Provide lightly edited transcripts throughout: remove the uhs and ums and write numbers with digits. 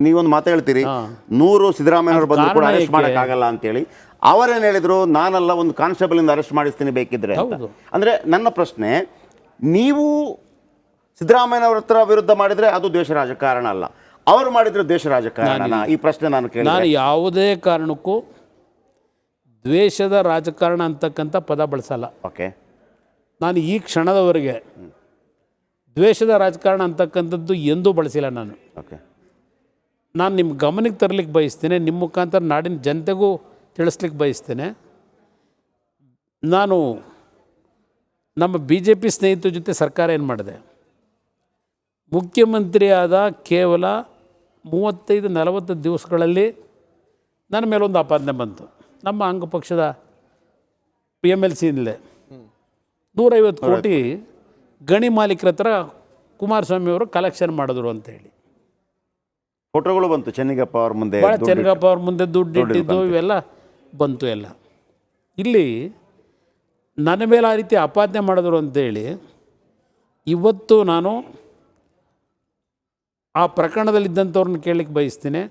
ನೀವೊಂದು ಮಾತು ಹೇಳ್ತೀರಿ 100 ಸಿದ್ದರಾಮಯ್ಯನವರು ಬಂದು ಕೂಡ ಅರೆಸ್ಟ್ ಮಾಡೋಕ್ಕಾಗಲ್ಲ ಅಂತೇಳಿ. ಅವರೇನು ಹೇಳಿದ್ರು, ನಾನಲ್ಲ ಒಂದು ಕಾನ್ಸ್ಟೇಬಲಿಂದ ಅರೆಸ್ಟ್ ಮಾಡಿಸ್ತೀನಿ ಬೇಕಿದ್ರೆ ಅಂತ. ಅಂದರೆ ನನ್ನ ಪ್ರಶ್ನೆ, ನೀವು ಸಿದ್ದರಾಮಯ್ಯನವರ ಹತ್ರ ವಿರುದ್ಧ ಮಾಡಿದರೆ ಅದು ದ್ವೇಷ ರಾಜಕಾರಣ ಅಲ್ಲ, ಅವರು ಮಾಡಿದರೆ ದ್ವೇಷ ರಾಜಕಾರಣ? ಈ ಪ್ರಶ್ನೆ ನಾನು ಕೇಳಿ. ನಾನು ಯಾವುದೇ ಕಾರಣಕ್ಕೂ ದ್ವೇಷದ ರಾಜಕಾರಣ ಅಂತಕ್ಕಂಥ ಪದ ಬಳಸಲ್ಲ. ಓಕೆ. ನಾನು ಈ ಕ್ಷಣದವರೆಗೆ ದ್ವೇಷದ ರಾಜಕಾರಣ ಅಂತಕ್ಕಂಥದ್ದು ಎಂದೂ ಬಳಸಿಲ್ಲ ನಾನು. ಓಕೆ. ನಾನು ನಿಮ್ಮ ಗಮನಕ್ಕೆ ತರಲಿಕ್ಕೆ ಬಯಸ್ತೇನೆ, ನಿಮ್ಮ ಮುಖಾಂತರ ನಾಡಿನ ಜನತೆಗೂ ತಿಳಿಸ್ಲಿಕ್ಕೆ ಬಯಸ್ತೇನೆ. ನಾನು ನಮ್ಮ BJP ಸ್ನೇಹಿತರ ಜೊತೆ ಸರ್ಕಾರ ಏನು ಮಾಡಿದೆ, ಮುಖ್ಯಮಂತ್ರಿಯಾದ ಕೇವಲ 35-40 ದಿವಸಗಳಲ್ಲಿ ನನ್ನ ಮೇಲೊಂದು ಆಪಾದನೆ ಬಂತು. ನಮ್ಮ ಅಂಗಪಕ್ಷದ MLCಯಿಂದಲೇ 150 ಕೋಟಿ ಗಣಿ ಮಾಲೀಕರ ಹತ್ರ ಕುಮಾರಸ್ವಾಮಿಯವರು ಕಲೆಕ್ಷನ್ ಮಾಡಿದ್ರು ಅಂತೇಳಿ ಫೋಟೋಗಳು ಬಂತು. ಚೆನ್ನಗಪ್ಪ ಅವ್ರ ಮುಂದೆ, ಭಾಳ ಚೆನ್ನಗಪ್ಪ ಅವ್ರ ಮುಂದೆ ದುಡ್ಡು ಇಟ್ಟಿದ್ದು ಇವೆಲ್ಲ ಬಂತು ಎಲ್ಲ. ಇಲ್ಲಿ ನನ್ನ ಮೇಲೆ ಆ ರೀತಿ ಆಪಾದನೆ ಮಾಡಿದ್ರು ಅಂತೇಳಿ ಇವತ್ತು ನಾನು ಆ ಪ್ರಕರಣದಲ್ಲಿದ್ದಂಥವ್ರನ್ನ ಕೇಳಲಿಕ್ಕೆ ಬಯಸ್ತೀನಿ.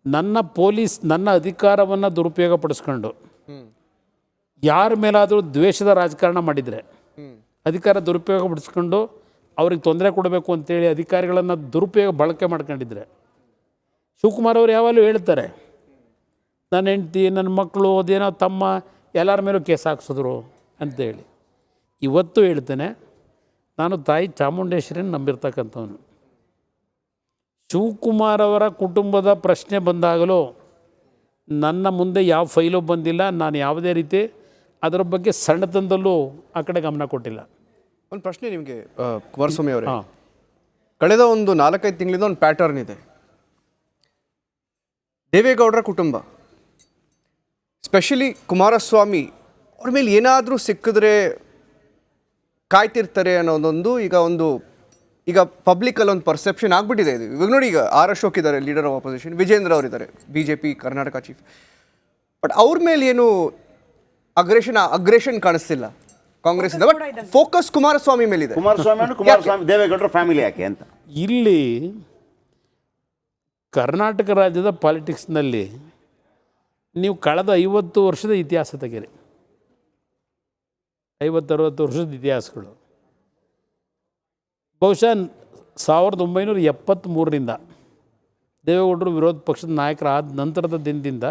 ನನ್ನ ಅಧಿಕಾರವನ್ನು ದುರುಪಯೋಗ ಪಡಿಸ್ಕೊಂಡು ಯಾರ ಮೇಲಾದರೂ ದ್ವೇಷದ ರಾಜಕಾರಣ ಮಾಡಿದರೆ, ಅಧಿಕಾರ ದುರುಪಯೋಗ ಪಡಿಸ್ಕೊಂಡು ಅವ್ರಿಗೆ ತೊಂದರೆ ಕೊಡಬೇಕು ಅಂತೇಳಿ ಅಧಿಕಾರಿಗಳನ್ನು ದುರುಪಯೋಗ ಬಳಕೆ ಮಾಡ್ಕೊಂಡಿದ್ರೆ, ಶಿವಕುಮಾರ್ ಅವರು ಯಾವಾಗಲೂ ಹೇಳ್ತಾರೆ, ನನ್ನ ಹೆಂಡ್ತಿ, ನನ್ನ ಮಕ್ಕಳು, ಅದೇನೋ ತಮ್ಮ ಎಲ್ಲರ ಮೇಲೂ ಕೇಸ್ ಹಾಕ್ಸಿದ್ರು ಅಂತೇಳಿ. ಇವತ್ತು ಹೇಳ್ತೇನೆ, ನಾನು ತಾಯಿ ಚಾಮುಂಡೇಶ್ವರಿನ ನಂಬಿರ್ತಕ್ಕಂಥವನು. ಶಿವಕುಮಾರ್ ಅವರ ಕುಟುಂಬದ ಪ್ರಶ್ನೆ ಬಂದಾಗಲೂ ನನ್ನ ಮುಂದೆ ಯಾವ ಫೈಲು ಬಂದಿಲ್ಲ. ನಾನು ಯಾವುದೇ ರೀತಿ ಅದರ ಬಗ್ಗೆ ಸಣ್ಣತನದಲ್ಲೂ ಆ ಕಡೆ ಗಮನ ಕೊಟ್ಟಿಲ್ಲ. ಒಂದು ಪ್ರಶ್ನೆ ನಿಮಗೆ ಕುಮಾರಸ್ವಾಮಿ ಅವರೇ, ಕಳೆದ ಒಂದು 4-5 ತಿಂಗಳಿಂದ ಒಂದು ಪ್ಯಾಟರ್ನ್ ಇದೆ. ದೇವೇಗೌಡರ ಕುಟುಂಬ, ಸ್ಪೆಷಲಿ ಕುಮಾರಸ್ವಾಮಿ ಅವ್ರ ಮೇಲೆ ಏನಾದರೂ ಸಿಕ್ಕಿದ್ರೆ ಕಾಯ್ತಿರ್ತಾರೆ ಅನ್ನೋದೊಂದು ಈಗ ಪಬ್ಲಿಕಲ್ಲಿ ಒಂದು ಪರ್ಸೆಪ್ಷನ್ ಆಗಿಬಿಟ್ಟಿದೆ ಇದು. ಇವಾಗ ನೋಡಿ, ಈಗ R ಅಶೋಕ್ ಇದ್ದಾರೆ, ಲೀಡರ್ ಆಫ್ ಅಪೋಸಿಷನ್, ವಿಜೇಂದ್ರ ಅವರಿದ್ದಾರೆ, BJP ಕರ್ನಾಟಕ ಚೀಫ್. ಬಟ್ ಅವ್ರ ಮೇಲೆ ಏನು ಅಗ್ರೆಷನ್ ಕಾಣಿಸ್ತಿಲ್ಲ ಕಾಂಗ್ರೆಸ್ಸಿಂದ. ಬಟ್ ಫೋಕಸ್ ಕುಮಾರಸ್ವಾಮಿ ಮೇಲಿದೆ. ಕುಮಾರಸ್ವಾಮಿ ದೇವೇಗೌಡರ ಫ್ಯಾಮಿಲಿ ಯಾಕೆ ಅಂತ. ಇಲ್ಲಿ ಕರ್ನಾಟಕ ರಾಜ್ಯದ ಪಾಲಿಟಿಕ್ಸ್ನಲ್ಲಿ ನೀವು ಕಳೆದ 50 ವರ್ಷದ ಇತಿಹಾಸ ತೆಗೀರಿ, 50-60 ವರ್ಷದ ಇತಿಹಾಸಗಳು. ಬಹುಶಃ 1973ರಿಂದ ದೇವೇಗೌಡರು ವಿರೋಧ ಪಕ್ಷದ ನಾಯಕರಾದ ನಂತರದ ದಿನದಿಂದ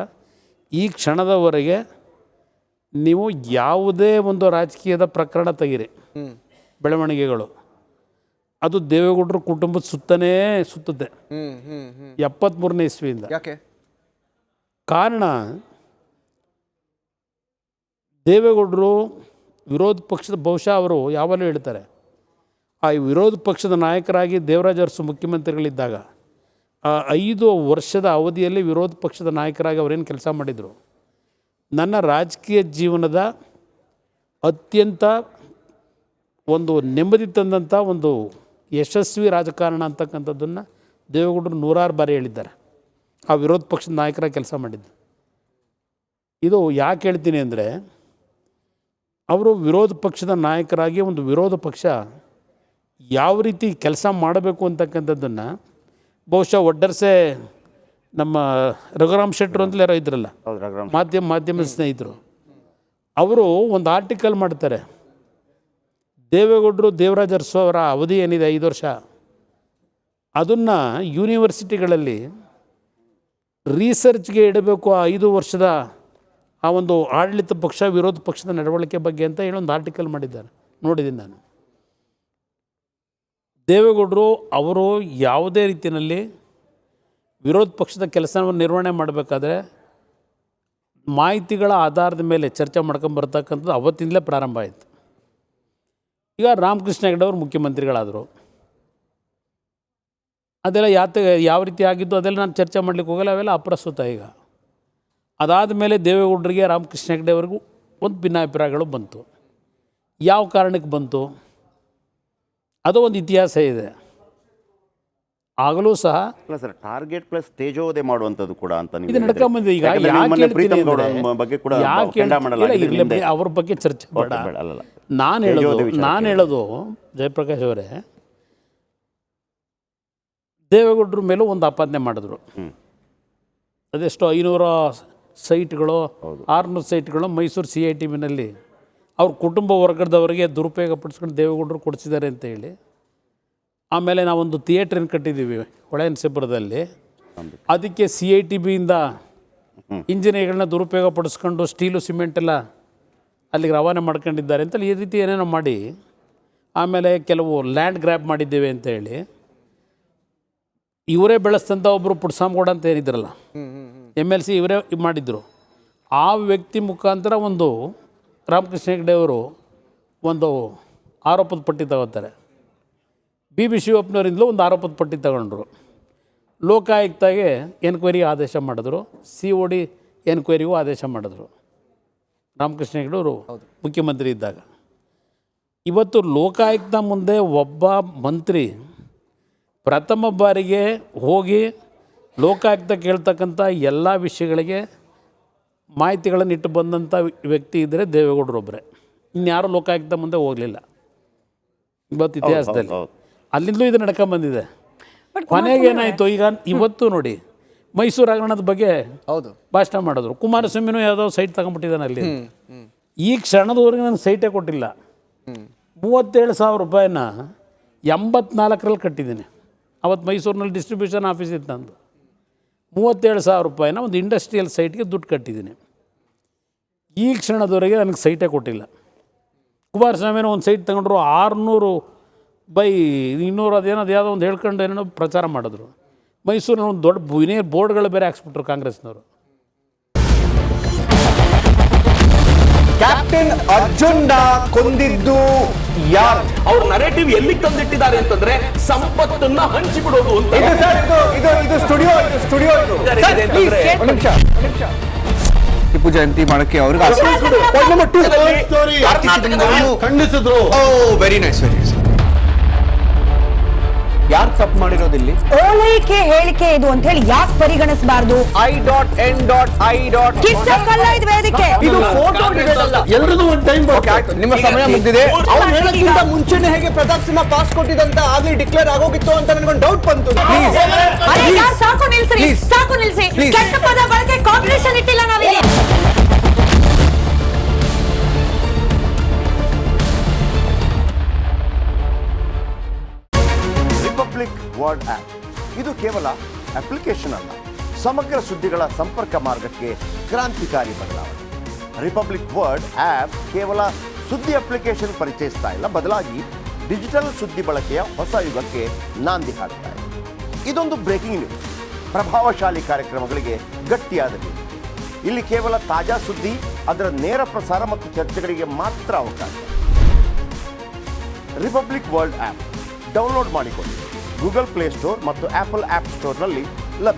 ಈ ಕ್ಷಣದವರೆಗೆ ನೀವು ಯಾವುದೇ ಒಂದು ರಾಜಕೀಯದ ಪ್ರಕರಣ ತೆಗೀರಿ, ಬೆಳವಣಿಗೆಗಳು, ಅದು ದೇವೇಗೌಡರ ಕುಟುಂಬದ ಸುತ್ತನೇ ಸುತ್ತದೆ. 73ನೇ ಇಸ್ವಿಯಿಂದ. ಯಾಕೆ? ಕಾರಣ, ದೇವೇಗೌಡರು ವಿರೋಧ ಪಕ್ಷದ, ಬಹುಶಃ ಅವರು ಯಾವಾಗಲೂ ಹೇಳ್ತಾರೆ, ಆ ವಿರೋಧ ಪಕ್ಷದ ನಾಯಕರಾಗಿ ದೇವರಾಜ ಅರಸು ಮುಖ್ಯಮಂತ್ರಿಗಳಿದ್ದಾಗ ಆ 5 ವರ್ಷದ ಅವಧಿಯಲ್ಲಿ ವಿರೋಧ ಪಕ್ಷದ ನಾಯಕರಾಗಿ ಅವರೇನು ಕೆಲಸ ಮಾಡಿದರು, ನನ್ನ ರಾಜಕೀಯ ಜೀವನದ ಅತ್ಯಂತ ಒಂದು ನೆಮ್ಮದಿ ತಂದಂಥ ಒಂದು ಯಶಸ್ವಿ ರಾಜಕಾರಣ ಅಂತಕ್ಕಂಥದ್ದನ್ನು ದೇವೇಗೌಡರು 100 ಬಾರಿ ಹೇಳಿದ್ದಾರೆ. ಆ ವಿರೋಧ ಪಕ್ಷದ ನಾಯಕರಾಗಿ ಕೆಲಸ ಮಾಡಿದ್ದು. ಇದು ಯಾಕೆ ಹೇಳ್ತೀನಿ ಅಂದರೆ, ಅವರು ವಿರೋಧ ಪಕ್ಷದ ನಾಯಕರಾಗಿ ಒಂದು ವಿರೋಧ ಪಕ್ಷ ಯಾವ ರೀತಿ ಕೆಲಸ ಮಾಡಬೇಕು ಅಂತಕ್ಕಂಥದ್ದನ್ನು ಬಹುಶಃ ಒಡ್ಡರ್ಸೆ ನಮ್ಮ ರಘುರಾಮ್ ಶೆಟ್ಟರು ಅಂತಲೇ ಯಾರೋ ಇದ್ರಲ್ಲ, ಮಾಧ್ಯಮದ ಸ್ನೇಹಿತರು, ಅವರು ಒಂದು ಆರ್ಟಿಕಲ್ ಮಾಡ್ತಾರೆ. ದೇವೇಗೌಡರು ದೇವರಾಜ ಅರಸು ಅವರ ಅವಧಿ ಏನಿದೆ 5 ವರ್ಷ, ಅದನ್ನು ಯೂನಿವರ್ಸಿಟಿಗಳಲ್ಲಿ ರಿಸರ್ಚ್ಗೆ ಇಡಬೇಕು, ಆ 5 ವರ್ಷದ ಆ ಒಂದು ಆಡಳಿತ ಪಕ್ಷ ವಿರೋಧ ಪಕ್ಷದ ನಡವಳಿಕೆ ಬಗ್ಗೆ ಅಂತ ಹೇಳಿ ಒಂದು ಆರ್ಟಿಕಲ್ ಮಾಡಿದ್ದಾರೆ, ನೋಡಿದ್ದೀನಿ ನಾನು. ದೇವೇಗೌಡರು ಅವರು ಯಾವುದೇ ರೀತಿಯಲ್ಲಿ ವಿರೋಧ ಪಕ್ಷದ ಕೆಲಸವನ್ನು ನಿರ್ವಹಣೆ ಮಾಡಬೇಕಾದ್ರೆ ಮಾಹಿತಿಗಳ ಆಧಾರದ ಮೇಲೆ ಚರ್ಚೆ ಮಾಡ್ಕೊಂಬರ್ತಕ್ಕಂಥದ್ದು ಅವತ್ತಿಂದಲೇ ಪ್ರಾರಂಭ ಆಯಿತು. ಈಗ ರಾಮಕೃಷ್ಣ ಹೆಗಡೆ ಅವರು ಮುಖ್ಯಮಂತ್ರಿಗಳಾದರು, ಅದೆಲ್ಲ ಯಾವ ರೀತಿ ಆಗಿದ್ದು ಅದೆಲ್ಲ ನಾನು ಚರ್ಚೆ ಮಾಡಲಿಕ್ಕೆ ಹೋಗಲ್ಲ, ಅವೆಲ್ಲ ಅಪ್ರಸ್ತುತ. ಈಗ ಅದಾದ ಮೇಲೆ ದೇವೇಗೌಡರಿಗೆ ರಾಮಕೃಷ್ಣ ಹೆಗಡೆ ಅವರಿಗೂ ಒಂದು ಭಿನ್ನಾಭಿಪ್ರಾಯಗಳು ಬಂತು. ಯಾವ ಕಾರಣಕ್ಕೆ ಬಂತು ಅದು ಒಂದು ಇತಿಹಾಸ ಇದೆ. ಆಗಲೂ ಸಹ ಅಲ್ಲ ಸರ್, ಟಾರ್ಗೆಟ್ ಪ್ಲಸ್ ತೇಜೋವಧೆ ಮಾಡುವಂಥದ್ದು ಕೂಡ ಅಂತ ಇದು ನಡ್ಕೊಂಬಂದಿದೆ. ಈಗ ಯಾಕೆ ಅವ್ರ ಬಗ್ಗೆ ಚರ್ಚೆ ಬೇಡ. ನಾನು ಹೇಳೋದು ಜಯಪ್ರಕಾಶ್ ಅವರೇ, ದೇವೇಗೌಡರ ಮೇಲೂ ಒಂದು ಆಪಾದನೆ ಮಾಡಿದ್ರು. ಅದೆಷ್ಟು 500 ಸೈಟ್ಗಳು 600 ಸೈಟ್ಗಳು ಮೈಸೂರು CITನಲ್ಲಿ ಅವ್ರ ಕುಟುಂಬ ವರ್ಗದವರಿಗೆ ದುರುಪಯೋಗ ಪಡಿಸ್ಕೊಂಡು ದೇವೇಗೌಡರು ಕೊಡಿಸಿದ್ದಾರೆ ಅಂತ ಹೇಳಿ. ಆಮೇಲೆ ನಾವೊಂದು ಥಿಯೇಟ್ರನ್ನು ಕಟ್ಟಿದ್ದೀವಿ ಹೊಳೆನರಸೀಪುರದಲ್ಲಿ. ಅದಕ್ಕೆ CITಬಿಯಿಂದ ಇಂಜಿನಿಯರ್ಗಳನ್ನ ದುರುಪಯೋಗ ಪಡಿಸ್ಕೊಂಡು ಸ್ಟೀಲು ಸಿಮೆಂಟ್ ಎಲ್ಲ ಅಲ್ಲಿಗೆ ರವಾನೆ ಮಾಡ್ಕೊಂಡಿದ್ದಾರೆ ಅಂತ ಈ ರೀತಿ ಏನೇನೋ ಮಾಡಿ, ಆಮೇಲೆ ಕೆಲವು ಲ್ಯಾಂಡ್ ಗ್ರ್ಯಾಬ್ ಮಾಡಿದ್ದೇವೆ ಅಂತ ಹೇಳಿ ಇವರೇ ಬೆಳೆಸ್ತಂಥ ಒಬ್ಬರು ಪುಟ್ಸಾಮ್ಗೌಡ ಅಂತ ಏನಿದ್ರಲ್ಲ MLC ಇವರೇ ಮಾಡಿದ್ರು. ಆ ವ್ಯಕ್ತಿ ಮುಖಾಂತರ ಒಂದು ರಾಮಕೃಷ್ಣ ಹೆಗಡೆ ಅವರು ಒಂದು ಆರೋಪದ ಪಟ್ಟಿ ತಗೋತಾರೆ. BB ಶಿವಪ್ಪನವರಿಂದಲೂ ಒಂದು ಆರೋಪದ ಪಟ್ಟಿ ತಗೊಂಡ್ರು. ಲೋಕಾಯುಕ್ತಗೆ ಎನ್ಕ್ವೈರಿಗೆ ಆದೇಶ ಮಾಡಿದ್ರು, COD ಎನ್ಕ್ವೈರಿಗೂ ಆದೇಶ ಮಾಡಿದ್ರು ರಾಮಕೃಷ್ಣ ಹೆಗಡೆ ಅವರು ಮುಖ್ಯಮಂತ್ರಿ ಇದ್ದಾಗ. ಇವತ್ತು ಲೋಕಾಯುಕ್ತ ಮುಂದೆ ಒಬ್ಬ ಮಂತ್ರಿ ಪ್ರಥಮ ಬಾರಿಗೆ ಹೋಗಿ ಲೋಕಾಯುಕ್ತ ಕೇಳ್ತಕ್ಕಂಥ ಎಲ್ಲ ವಿಷಯಗಳಿಗೆ ಮಾಹಿತಿಗಳನ್ನು ಇಟ್ಟು ಬಂದಂಥ ವ್ಯಕ್ತಿ ಇದ್ದರೆ ದೇವೇಗೌಡರೊಬ್ಬರೇ. ಇನ್ಯಾರೂ ಲೋಕಾಯುಕ್ತ ಮುಂದೆ ಹೋಗಲಿಲ್ಲ ಇವತ್ತು ಇತಿಹಾಸದಲ್ಲಿ. ಅಲ್ಲಿಂದಲೂ ಇದು ನಡ್ಕೊಂಬಂದಿದೆ. ಕೊನೆಗೆ ಏನಾಯಿತು, ಈಗ ಇವತ್ತು ನೋಡಿ ಮೈಸೂರು ಹಗರಣದ ಬಗ್ಗೆ ಹೌದು ಭಾಷಣ ಮಾಡಿದ್ರು. ಕುಮಾರಸ್ವಾಮಿನೂ ಯಾವುದೋ ಸೈಟ್ ತಗೊಂಡ್ಬಿಟ್ಟಿದ್ದಾನೆ ಅಲ್ಲಿ. ಈ ಕ್ಷಣದವರೆಗೆ ನನಗೆ ಸೈಟೇ ಕೊಟ್ಟಿಲ್ಲ. 37,000 ರೂಪಾಯಿನ 84ರಲ್ಲಿ ಕಟ್ಟಿದ್ದೀನಿ. ಅವತ್ತು ಮೈಸೂರಿನಲ್ಲಿ ಡಿಸ್ಟ್ರಿಬ್ಯೂಷನ್ ಆಫೀಸ್ ಇತ್ತು ನಂದು. 37,000 ರೂಪಾಯಿನ ಒಂದು ಇಂಡಸ್ಟ್ರಿಯಲ್ ಸೈಟ್ಗೆ ದುಡ್ಡು ಕಟ್ಟಿದ್ದೀನಿ. ಈ ಕ್ಷಣದವರೆಗೆ ನನಗೆ ಸೈಟೇ ಕೊಟ್ಟಿಲ್ಲ. ಕುಮಾರಸ್ವಾಮಿನೂ ಒಂದು ಸೈಟ್ ತಗೊಂಡ್ರು 600/200 ಅದೇನದು ಯಾವುದೋ ಒಂದು ಹೇಳ್ಕೊಂಡು ಏನೋ ಪ್ರಚಾರ ಮಾಡಿದ್ರು. ಮೈಸೂರಿನ ಒಂದು ದೊಡ್ಡ ಬೋರ್ಡ್ಗಳು ಬೇರೆ ಹಾಕ್ಸ್ಬಿಟ್ರು ಕಾಂಗ್ರೆಸ್ನವರು. ಕ್ಯಾಪ್ಟನ್ ಅರ್ಜುನ್ ಕೊಂದಿದ್ದು ಯಾರು? ಅವ್ರ ನರೇಟಿವ್ ಎಲ್ಲಿಗೆ ತಂದಿಟ್ಟಿದ್ದಾರೆ ಅಂತಂದ್ರೆ ಸಂಪತ್ತನ್ನ ಹಂಚಿಬಿಡೋದು ಅಂತ. ಇದು ಸ್ಟುಡಿಯೋ ಟಿಪ್ಪು ಜಯಂತಿ ಮಾಡಕ್ಕೆ ಅವ್ರಿಗೆ ಖಂಡಿಸಿದ್ರು. ವೆರಿ ನೈಸ್ ಯಾರು ತಪ್ಪು ಮಾಡಿರೋದಿಲ್ಲಿ? ಓಲೈಕೆ ಹೇಳಿಕೆ ಇದು ಅಂತ ಹೇಳಿ ಯಾಕೆ ಪರಿಗಣಿಸಬಾರ್ದು? I.N.I. ಕಿಚ್ಚಕ್ಕಲ್ಲ ಇದು ವೇದಿಕೆ. ಇದು ಫೋಟೋ ಎಲ್ರಿಗೂ ಒಂದು ಟೈಮ್ ನಿಮ್ಮ ಸಮಯ ಮುಗಿದಿದೆ. ಅವ್ರು ಹೇಳೋಕ್ಕಿಂತ ಮುಂಚೆನೆ ಹೇಗೆ ಪ್ರತಾಪ್ ಸಿಂಹ ಪಾಸ್ ಕೊಟ್ಟಿದಂತ ಆಗ್ಲಿ ಡಿಕ್ಲೇರ್ ಆಗೋಗಿತ್ತು ಅಂತ ನನಗೊಂದು ಡೌಟ್ ಬಂತು. ಅರೆ ಯಾರು ಸಾಕು ನಿಲ್ಸ್ರಿ, ಸಾಕು ನಿಲ್ಸಿ. ಕೆಟ್ಟ ಪದ ಬಳಕೆ ಕಾಂಪಿಟೇಷನ್ ಇಟ್ಟಿಲ್ಲ ನಾವಿಲ್ಲಿ. ರಿಪಬ್ಲಿಕ್ ವರ್ಡ್ ಆ್ಯಪ್ ಇದು ಕೇವಲ ಅಪ್ಲಿಕೇಶನ್ ಅಲ್ಲ, ಸಮಗ್ರ ಸುದ್ದಿಗಳ ಸಂಪರ್ಕ ಮಾರ್ಗಕ್ಕೆ ಕ್ರಾಂತಿಕಾರಿ ಬದಲಾವಣೆ. ರಿಪಬ್ಲಿಕ್ ವರ್ಡ್ ಆ್ಯಪ್ ಕೇವಲ ಸುದ್ದಿ ಅಪ್ಲಿಕೇಶನ್ ಪರಿಚಯಿಸ್ತಾ ಇಲ್ಲ, ಬದಲಾಗಿ ಡಿಜಿಟಲ್ ಸುದ್ದಿ ಬಳಕೆಯ ಹೊಸ ಯುಗಕ್ಕೆ ನಾಂದಿ ಹಾಡ್ತಾ ಇದೆ. ಇದೊಂದು ಬ್ರೇಕಿಂಗ್ ನ್ಯೂಸ್, ಪ್ರಭಾವಶಾಲಿ ಕಾರ್ಯಕ್ರಮಗಳಿಗೆ ಗಟ್ಟಿಯಾದ ನ್ಯೂಸ್. ಇಲ್ಲಿ ಕೇವಲ ತಾಜಾ ಸುದ್ದಿ, ಅದರ ನೇರ ಪ್ರಸಾರ ಮತ್ತು ಚರ್ಚೆಗಳಿಗೆ ಮಾತ್ರ ಅವಕಾಶ. ರಿಪಬ್ಲಿಕ್ ವರ್ಲ್ಡ್ ಆ್ಯಪ್ ಡೌನ್ಲೋಡ್ ಮಾಡಿಕೊಳ್ಳಿ. ಗೂಗಲ್ ಪ್ಲೇಸ್ಟೋರ್ ಮತ್ತು ಆಪಲ್ ಆ್ಯಪ್ ಸ್ಟೋರ್ನಲ್ಲಿ ಲಭ್ಯ.